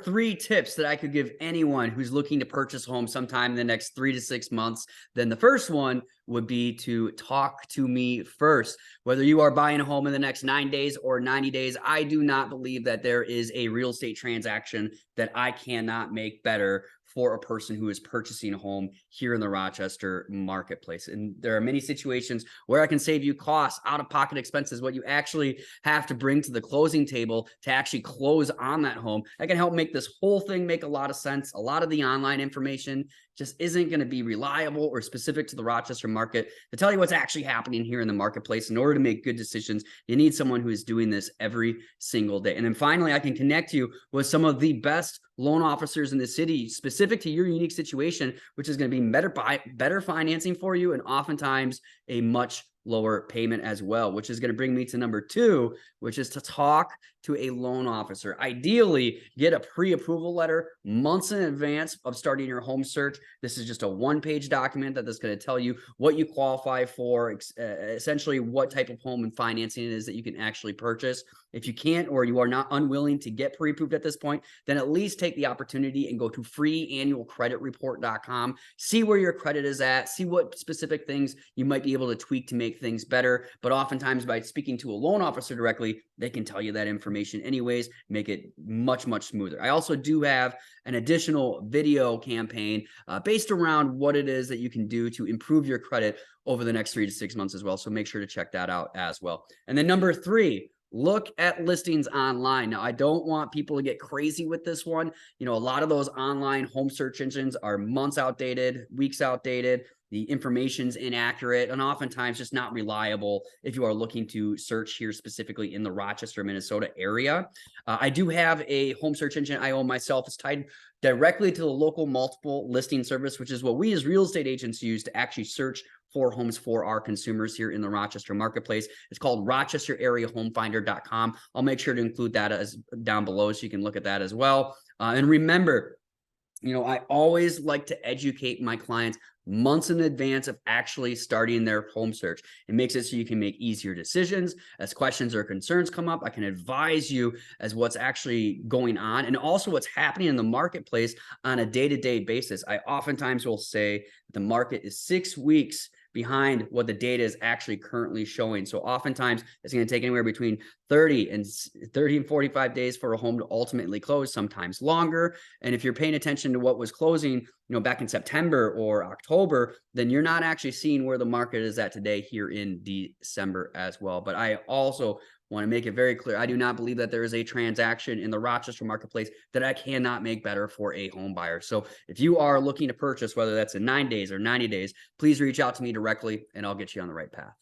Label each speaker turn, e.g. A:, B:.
A: 3 tips that I could give anyone who's looking to purchase a home sometime in the next 3 to 6 months, then the first one would be to talk to me first. Whether you are buying a home in the next 9 days or 90 days, I do not believe that there is a real estate transaction that I cannot make better for a person who is purchasing a home here in the Rochester marketplace. And there are many situations where I can save you costs, out-of-pocket expenses, what you actually have to bring to the closing table to actually close on that home. I can help make this whole thing make a lot of sense. A lot of the online information just isn't going to be reliable or specific to the Rochester market to tell you what's actually happening here in the marketplace. In order to make good decisions, you need someone who is doing this every single day. And then finally, I can connect you with some of the best loan officers in the city specific to your unique situation, which is going to be better financing for you, and oftentimes a much lower payment as well, which is going to bring me to number 2, which is to talk to a loan officer. Ideally, get a pre-approval letter months in advance of starting your home search. This is just a 1-page document that's going to tell you what you qualify for, essentially what type of home and financing it is that you can actually purchase. If you can't, or you are not unwilling to get pre-approved at this point, then at least take the opportunity and go to freeannualcreditreport.com. See where your credit is at, see what specific things you might be able to tweak to make things better. But oftentimes by speaking to a loan officer directly, they can tell you that information anyways, make it much, much smoother. I also do have an additional video campaign based around what it is that you can do to improve your credit over the next 3 to 6 months as well. So make sure to check that out as well. And then number 3, look at listings online. Now, I don't want people to get crazy with this one. You know, a lot of those online home search engines are months outdated, weeks outdated. The information's inaccurate and oftentimes just not reliable if you are looking to search here specifically in the Rochester, Minnesota area. I do have a home search engine I own myself. It's tied directly to the local multiple listing service, which is what we as real estate agents use to actually search for homes for our consumers here in the Rochester marketplace. It's called RochesterAreaHomefinder.com. I'll make sure to include that as down below so you can look at that as well. And remember, you know, I always like to educate my clients months in advance of actually starting their home search. It makes it so you can make easier decisions. As questions or concerns come up, I can advise you as what's actually going on and also what's happening in the marketplace on a day-to-day basis. I oftentimes will say the market is 6 weeks behind what the data is actually currently showing. So oftentimes it's going to take anywhere between 30 and 45 days for a home to ultimately close, sometimes longer. And if you're paying attention to what was closing, you know, back in September or October, then you're not actually seeing where the market is at today here in December as well. But I also want to make it very clear, I do not believe that there is a transaction in the Rochester marketplace that I cannot make better for a home buyer. So if you are looking to purchase, whether that's in 9 days or 90 days, please reach out to me directly and I'll get you on the right path.